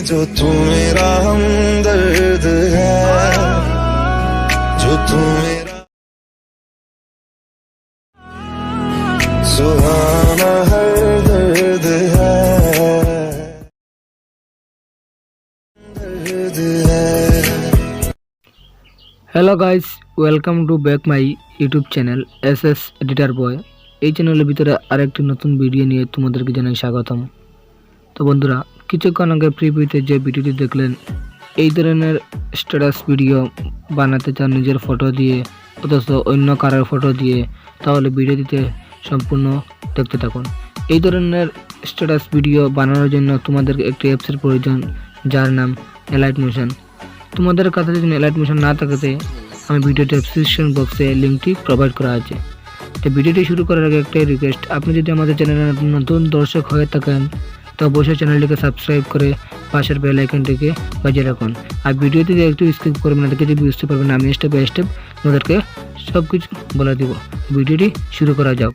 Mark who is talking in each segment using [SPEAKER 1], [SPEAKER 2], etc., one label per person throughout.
[SPEAKER 1] जो तू मेरा हमदर्द है, जो तू मेरा सुहाना हर दर्द है, दर्द है।
[SPEAKER 2] Hello guys, welcome to back my YouTube channel SS editor boy. এই চ্যানেলের ভিতরে আরেকটি নতুন ভিডিও নিয়ে তোমাদেরকে জানাই স্বাগতম। তো বন্ধুরা, কিছুক্ষণ আগে প্রিভিউতে যে ভিডিওটি দেখলেন, এই ধরনের স্ট্যাটাস ভিডিও বানাতে চান নিজের ফটো দিয়ে অথচ অন্য কারোর ফটো দিয়ে, তাহলে ভিডিওটিতে সম্পূর্ণ দেখতে থাকুন। এই ধরনের স্ট্যাটাস ভিডিও বানানোর জন্য তোমাদেরকে একটি অ্যাপসের প্রয়োজন, যার নাম এলাইট মোশন। তোমাদের কাছে যদি এলাইট মোশন না থাকে, আমি ভিডিও ডেসক্রিপশন বক্সে লিঙ্কটি প্রোভাইড করা আছে। তো ভিডিওটি শুরু করার আগে একটাই রিকোয়েস্ট, আপনি যদি আমাদের চ্যানেলে নতুন দর্শক হয়ে থাকেন তো অবশ্যই চ্যানেলটিকে সাবস্ক্রাইব করে পাশের বেল আইকনটিকে বাজিয়ে রাখুন। আর ভিডিওটিতে একটু স্কিপ করবেন না, কিছু বুঝতে পারবেন না। আমি স্টেপ বাই স্টেপ তোমাদেরকে সব কিছু বলে দিব। ভিডিওটি শুরু করা যাক।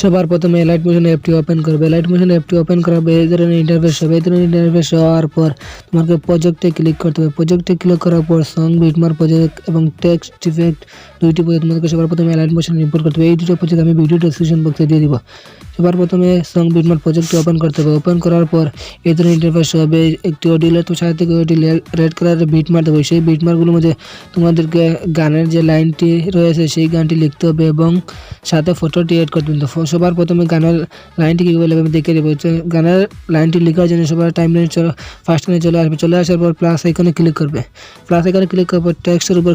[SPEAKER 2] সবার প্রথমে এলাইট মোশন অ্যাপটি ওপেন করবে। এলাইট মোশন অ্যাপটি ওপেন করার পর এই ধরনের ইন্টারফেস হবে। এই ধরনের ইন্টারফেস হওয়ার পর তোমাকে প্রজেক্টে ক্লিক করতে হবে। প্রজেক্টে ক্লিক করার পর সং, বিটমার্ক প্রজেক্ট এবং টেক্সট ইফেক্ট দুইটি প্রজেক্ট তোমাদেরকে সবার প্রথমে এলাইট মোশন ইম্পোর্ট করতে হবে। এই দুটো প্রজেক্ট আমি ভিডিও ডেসক্রিপশন বক্সে দিয়ে দিব। সবার প্রথমে সং, বিটমার্ক প্রজেক্টটি ওপেন করতে হবে। ওপেন করার পর এই ধরনের ইন্টারফেস হবে। একটি অডিও লেয়ার তো সাথে থেকে ওটি রেড কালারের বিটমার্ক দেবো। সেই বিটমার্কগুলোর মধ্যে তোমাদেরকে গানের যে লাইনটি রয়েছে সেই গানটি লিখতে হবে এবং সাথে ফটোটি এড করতে হবে। সবার প্রথমে গানের লাইনটি কীভাবে লিখবে আমি দেখে দেবো। গানের লাইনটি লেখার জন্য সবার টাইমলাইন ফার্স্ট লাইনে চলে আসবে। চলে আসার পর প্লাস আইকনে ক্লিক করবে। প্লাস আইকনে ক্লিক করার পর টেক্সটের উপর